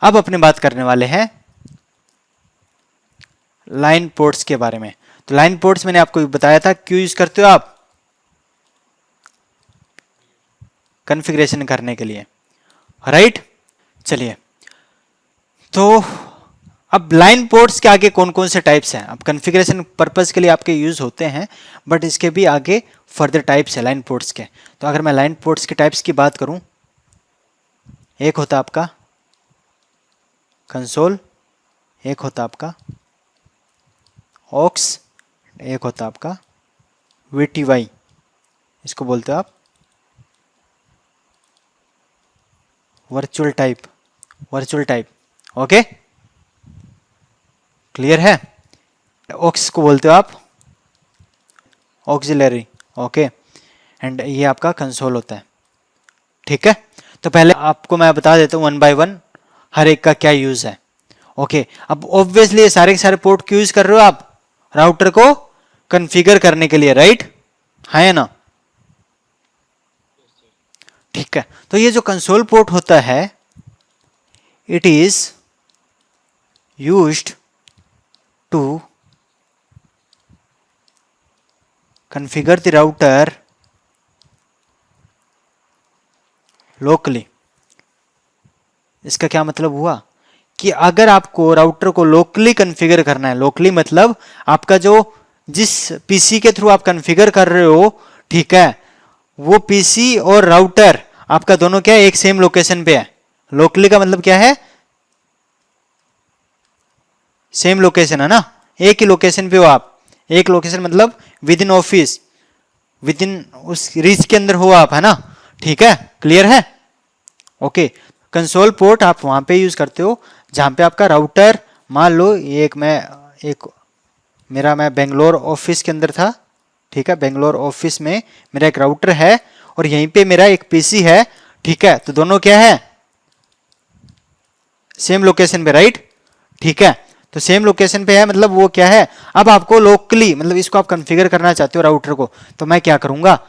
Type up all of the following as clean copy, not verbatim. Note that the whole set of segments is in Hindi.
अब अपने बात करने वाले हैं लाइन पोर्ट्स के बारे में। तो लाइन पोर्ट्स मैंने आपको बताया था, क्यों यूज करते हो आप? कॉन्फ़िगरेशन करने के लिए, राइट। चलिए, तो अब लाइन पोर्ट्स के आगे कौन कौन से टाइप्स हैं? अब कॉन्फ़िगरेशन पर्पस के लिए आपके यूज होते हैं, बट इसके भी आगे फर्दर टाइप्स है लाइन पोर्ट्स के। तो अगर मैं लाइन पोर्ट्स के टाइप्स की बात करूं, एक होता आपका कंसोल, एक होता आपका ऑक्स, एक होता आपका VTY, इसको बोलते हो आप वर्चुअल टाइप। ओके, क्लियर है? ऑक्स को बोलते हो आप ऑक्सिलरी। ओके, एंड ये आपका कंसोल होता है, ठीक है। तो पहले आपको मैं बता देता हूँ वन बाय वन हर एक का क्या यूज है। ओके, अब ऑब्वियसली सारे के सारे पोर्ट क्यों यूज कर रहे हो आप? राउटर को कॉन्फ़िगर करने के लिए, राइट? है ना? ठीक है। तो ये जो कंसोल पोर्ट होता है, it is used to configure the router locally. इसका क्या मतलब हुआ कि अगर आपको राउटर को लोकली कॉन्फ़िगर करना है, लोकली मतलब आपका जो जिस पीसी के थ्रू आप कॉन्फ़िगर कर रहे हो, ठीक है, वो पीसी और राउटर आपका दोनों क्या है, एक सेम लोकेशन पे है। लोकली का मतलब क्या है? सेम लोकेशन है ना, एक ही लोकेशन पे हो आप। एक लोकेशन मतलब with in office, with in उस रीच के अंदर हो आप, है ना? ठीक है, क्लियर है? ओके, कंसोल पोर्ट आप वहां पे यूज करते हो जहां पे आपका राउटर, मान लो ये मैं बेंगलोर ऑफिस के अंदर था, ठीक है, बेंगलोर ऑफिस में मेरा एक राउटर है और यहीं पे मेरा एक पीसी है, ठीक है। तो दोनों क्या है? सेम लोकेशन पे, राइट? ठीक है, तो सेम लोकेशन पे है मतलब वो क्या है, अब आपको लोकली मतलब इसको आप कॉन्फ़िगर करना चाहते हो राउटर को, तो मैं क्या करूंगा,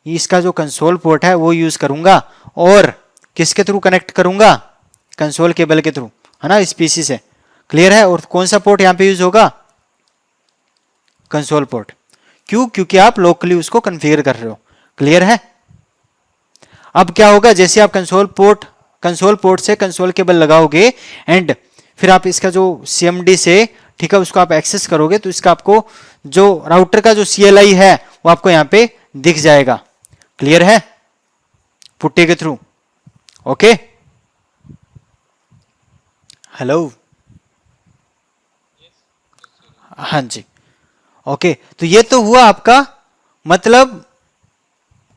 इसका जो कंसोल पोर्ट है वो यूज करूंगा और किसके थ्रू कनेक्ट करूंगा? कंसोल केबल के थ्रू, है ना, इस पीसी से। क्लियर है? और कौन सा पोर्ट यहां पे यूज होगा? Console port. क्यों? क्योंकि आप लोकली उसको कॉन्फ़िगर कर रहे हो। क्लियर है? अब क्या होगा, जैसे आप कंसोल पोर्ट से कंसोल केबल लगाओगे एंड फिर आप इसका जो CMD से, ठीक है, उसको आप एक्सेस करोगे, तो इसका आपको जो राउटर का जो CLI है वो आपको यहां पे दिख जाएगा। क्लियर है? पुट्टे के थ्रू। ओके, हेलो, हाँ जी। ओके, तो ये तो हुआ आपका मतलब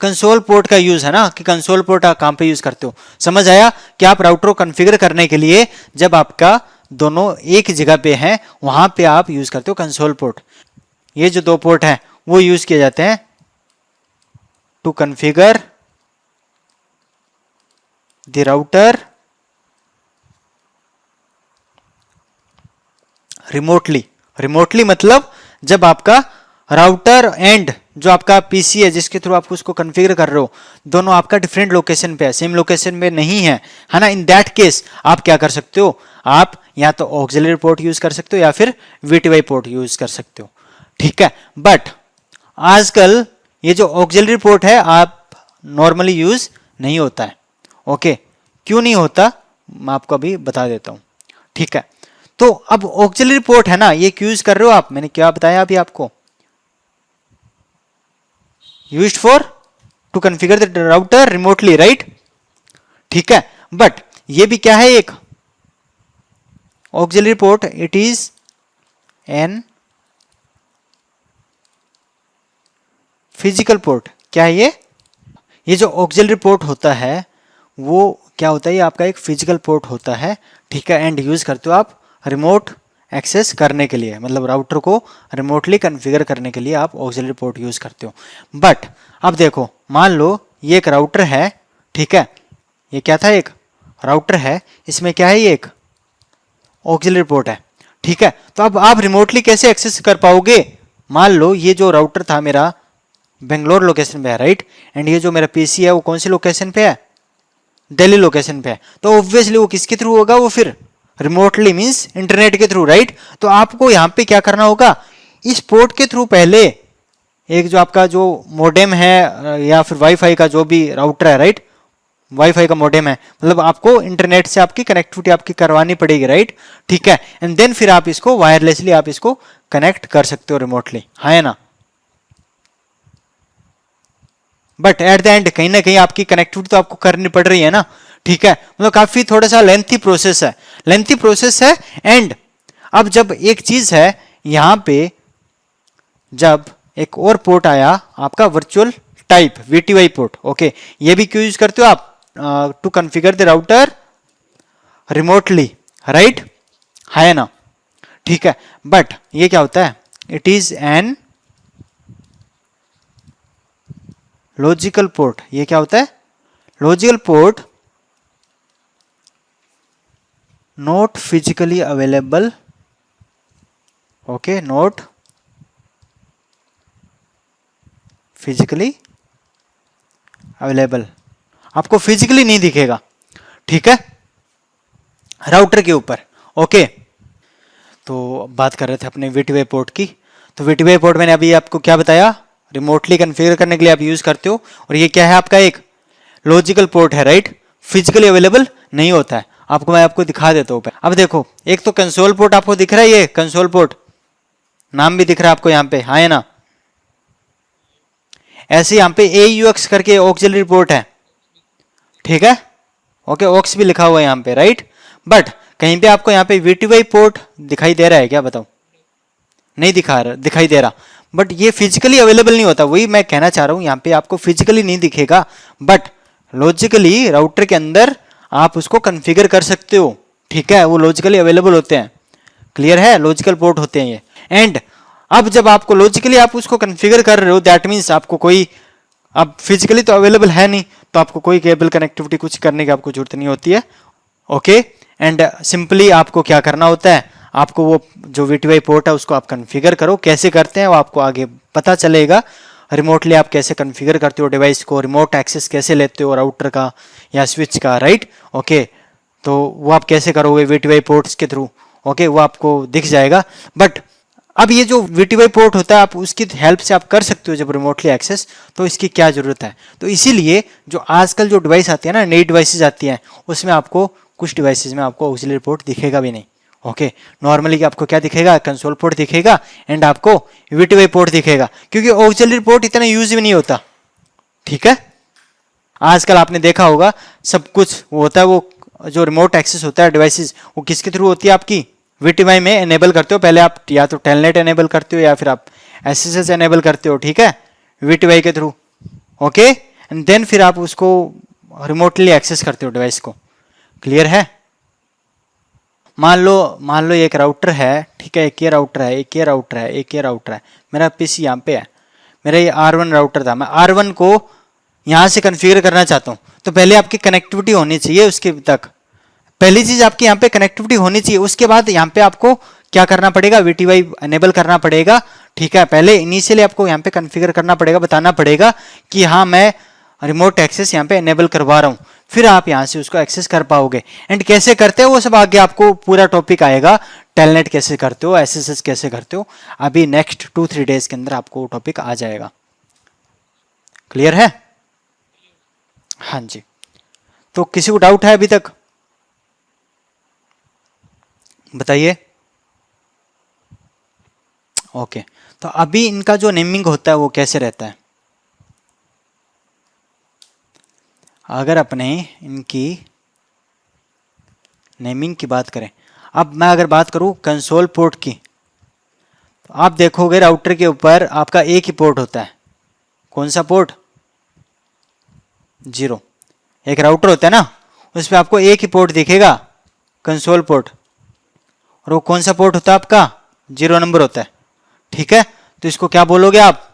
कंसोल पोर्ट का यूज, है ना, कि कंसोल पोर्ट आप कहां पे यूज करते हो। समझ आया कि आप राउटर को कॉन्फ़िगर करने के लिए जब आपका दोनों एक जगह पे हैं वहां पे आप यूज करते हो कंसोल पोर्ट। ये जो दो पोर्ट हैं वो यूज किए जाते हैं to configure the router remotely मतलब जब आपका राउटर एंड जो आपका पीसी है जिसके थ्रू आप उसको कॉन्फ़िगर कर रहे हो, दोनों आपका डिफरेंट लोकेशन पे है, सेम लोकेशन में नहीं है ना। इन दैट केस आप क्या कर सकते हो, आप या तो ऑक्सिलरी पोर्ट यूज कर सकते हो या फिर VTY पोर्ट यूज कर सकते हो, ठीक है। बट आजकल ये जो ऑक्सिलरी पोर्ट है आप नॉर्मली यूज नहीं होता है। ओके, क्यों नहीं होता मैं आपको अभी बता देता हूं, ठीक है। तो अब ऑक्सिलरी पोर्ट है ना, ये क्यों यूज कर रहे हो आप, मैंने क्या बताया अभी आपको, used for to configure the router remotely, right? ठीक है, बट ये भी क्या है, एक auxiliary port, it is an physical port. क्या है ये जो ऑक्सिलरी पोर्ट होता है वो क्या होता है, ये आपका एक फिजिकल पोर्ट होता है, ठीक है। एंड यूज करते हो आप रिमोट एक्सेस करने के लिए, मतलब राउटर को रिमोटली कॉन्फ़िगर करने के लिए आप ऑक्सिलरी पोर्ट यूज करते हो। बट अब देखो, मान लो ये एक राउटर है, ठीक है, ये क्या था, एक राउटर है, इसमें क्या है, ये एक ऑक्सिलरी पोर्ट है, ठीक है। तो अब आप रिमोटली कैसे एक्सेस कर पाओगे, मान लो ये जो राउटर था मेरा बेंगलोर लोकेशन पे है, राइट, एंड ये जो मेरा पीसी है वो कौन सी लोकेशन पे है, दिल्ली लोकेशन पे है। तो ऑब्वियसली वो किसके थ्रू होगा, वो फिर रिमोटली मींस इंटरनेट के थ्रू, राइट। तो आपको यहाँ पे क्या करना होगा, इस पोर्ट के थ्रू पहले एक जो आपका जो मोडेम है या फिर वाईफाई का जो भी राउटर है, राइट, वाईफाई का मोडेम है, मतलब आपको इंटरनेट से आपकी कनेक्टिविटी आपकी करवानी पड़ेगी, राइट, ठीक है। एंड देन फिर आप इसको वायरलेसली आप इसको कनेक्ट कर सकते हो रिमोटली, हाँ है ना। बट एट द एंड कहीं ना कहीं आपकी कनेक्टिविटी तो आपको करनी पड़ रही है ना, ठीक है। मतलब काफी थोड़ा सा लेंथी प्रोसेस है, लेंथी प्रोसेस है। एंड अब जब एक चीज है यहां पे, जब एक और पोर्ट आया आपका virtual type VTY port, okay, ये भी क्यों यूज करते हो आप, to configure the router remotely, right, है ना, ठीक है। बट ये क्या होता है, it is an logical port, ये क्या होता है, logical port not physically available, okay, not physically available, आपको फिजिकली नहीं दिखेगा, ठीक है, राउटर के ऊपर, ओके। तो बात कर रहे थे अपने वीटीवाई पोर्ट की। तो वीटीवाई पोर्ट मैंने अभी आपको क्या बताया, रिमोटली कॉन्फ़िगर करने के लिए आप यूज करते हो, और ये क्या है आपका एक लॉजिकल पोर्ट है, राइट, फिजिकली अवेलेबल नहीं होता है। आपको मैं आपको दिखा देता हूँ। अब देखो, एक तो कंसोल पोर्ट आपको दिख रहा है, ये कंसोल पोर्ट नाम भी दिख रहा है आपको यहाँ पे, हाँ है ना। ऐसे यहाँ पे AUX करके ऑक्सिलरी पोर्ट है, ठीक है, ओके, ऑक्स भी लिखा हुआ है यहाँ पे, राइट। बट कहीं पे आपको यहाँ पे वीटीवाई पोर्ट दिखाई दे रहा है क्या, बताओ, नहीं दिखाई दे रहा। बट ये फिजिकली अवेलेबल नहीं होता, वही मैं कहना चाह रहा हूँ, यहाँ पे आपको फिजिकली नहीं दिखेगा, बट लॉजिकली राउटर के अंदर आप उसको कॉन्फ़िगर कर सकते हो, ठीक है, वो लॉजिकली अवेलेबल होते हैं, क्लियर है, लॉजिकल पोर्ट होते हैं ये। एंड अब जब आपको लॉजिकली आप उसको कॉन्फ़िगर कर रहे हो, दैट मीन्स आपको कोई, अब फिजिकली तो अवेलेबल है नहीं, तो आपको कोई केबल कनेक्टिविटी कुछ करने की आपको जरूरत नहीं होती है, ओके। एंड सिंपली आपको क्या करना होता है, आपको वो जो वीटीवाई पोर्ट है उसको आप कॉन्फ़िगर करो, कैसे करते हैं वो आपको आगे पता चलेगा। रिमोटली आप कैसे कॉन्फ़िगर करते हो डिवाइस को, रिमोट एक्सेस कैसे लेते हो राउटर का या स्विच का, राइट, ओके। तो वो आप कैसे करोगे वीटीवाई पोर्ट्स के थ्रू, ओके, वो आपको दिख जाएगा। बट अब ये जो वीटीवाई पोर्ट होता है, आप उसकी हेल्प से आप कर सकते हो जब रिमोटली एक्सेस, तो इसकी क्या जरूरत है। तो इसीलिए जो आजकल जो डिवाइस आती है ना, नई डिवाइसेज आती हैं, उसमें आपको कुछ डिवाइसेज में आपको ऑक्सिलरी पोर्ट दिखेगा भी नहीं, ओके। नॉर्मली आपको क्या दिखेगा, कंसोल पोर्ट दिखेगा एंड आपको वीटीवाई पोर्ट दिखेगा, क्योंकि ऑक्सिलरी पोर्ट इतना यूज भी नहीं होता, ठीक है। आजकल आपने देखा होगा सब कुछ वो होता है, वो जो रिमोट एक्सेस होता है डिवाइसेस, वो किसके थ्रू होती है, आपकी वीटीवाई में एनेबल करते हो। पहले आप या तो टेलनेट एनेबल करते हो या फिर आप एसएसएस एनेबल करते हो, ठीक है, वीटीवाई के थ्रू, ओके। एंड देन फिर आप उसको रिमोटली एक्सेस करते हो डिवाइस को, क्लियर है। मान लो एक राउटर है, ठीक है, एक ये राउटर है, एक ये राउटर है, एक ये राउटर है, मेरा पीसी यहाँ पे है, मेरा ये R1 राउटर था, मैं R1 को यहाँ से कॉन्फ़िगर करना चाहता हूँ, तो पहले आपकी कनेक्टिविटी होनी चाहिए उसके तक, पहली चीज आपकी यहाँ पे कनेक्टिविटी होनी चाहिए। उसके बाद यहाँ पे आपको क्या करना पड़ेगा, वीटीवाई एनेबल करना पड़ेगा, ठीक है। पहले इनिशियली आपको यहाँ पे कॉन्फ़िगर करना पड़ेगा, बताना पड़ेगा कि हाँ मैं रिमोट एक्सेस यहाँ पे एनेबल करवा रहा हूँ, फिर आप यहाँ से उसको एक्सेस कर पाओगे। एंड कैसे करते हो वो सब आगे आपको पूरा टॉपिक आएगा, टेलनेट कैसे करते हो, एसएसएस कैसे करते हो, अभी नेक्स्ट 2-3 डेज के अंदर आपको टॉपिक आ जाएगा, क्लियर है, हाँ जी। तो किसी को डाउट है अभी तक, बताइए, ओके। तो अभी इनका जो नेमिंग होता है वो कैसे रहता है, अगर अपने इनकी नेमिंग की बात करें, अब मैं अगर बात करूं कंसोल पोर्ट की, तो आप देखोगे राउटर के ऊपर आपका एक ही पोर्ट होता है, कौन सा पोर्ट, 0। एक राउटर होता है ना, उस पर आपको एक ही पोर्ट दिखेगा, कंसोल पोर्ट, और वो कौन सा पोर्ट होता है आपका, 0 नंबर होता है, ठीक है। तो इसको क्या बोलोगे आप,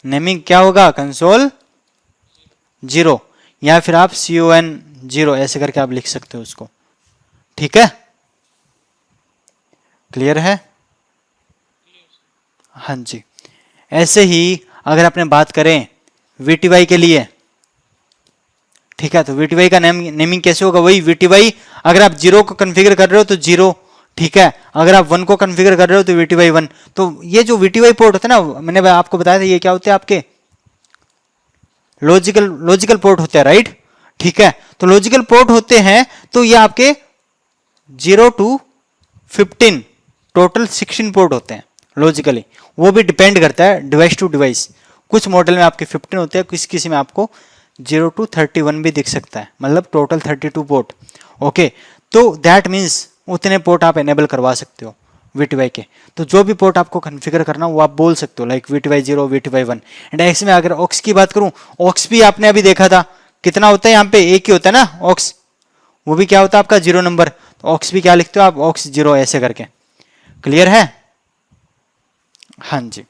नेमिंग क्या होगा, कंसोल 0, या फिर आप CON0 ऐसे करके आप लिख सकते हो उसको, ठीक है, क्लियर है, हाँ जी। ऐसे ही अगर अपने बात करें वीटीवाई के लिए, ठीक है, तो VTY का नेमिंग कैसे होगा, वही VTY, अगर आप 0 को कॉन्फ़िगर कर रहे हो तो 0, ठीक है, अगर आप 1 को कॉन्फ़िगर कर रहे हो तो VTY 1। तो ये जो VTY पोर्ट होता है ना, मैंने आपको बताया था ये क्या होते हैं, आपके लॉजिकल पोर्ट होते हैं, राइट। ठीक है, तो लॉजिकल पोर्ट होते हैं, तो ये आपके 0 to 15 टोटल 16 पोर्ट होते हैं लॉजिकली। वो भी डिपेंड करता है डिवाइस टू डिवाइस, कुछ मॉडल में आपके 15 होते हैं, किसी में आपको 0 to 31 भी दिख सकता है, मतलब टोटल 32 पोर्ट। ओके, तो दैट मीन्स उतने पोर्ट आप एनेबल करवा सकते हो VTY के। तो जो भी पोर्ट आपको कॉन्फ़िगर करना वो आप बोल सकते हो, like VTY 0, VTY 1। And x में अगर ऑक्स की बात करूं, ऑक्स भी आपने अभी देखा था कितना होता है, यहाँ पे एक ही होता है ना ऑक्स, वो भी क्या होता है आपका 0 नंबर। तो ऑक्स भी क्या लिखते हो आप, ऑक्स 0 ऐसे करके। क्लियर है? हाँ जी।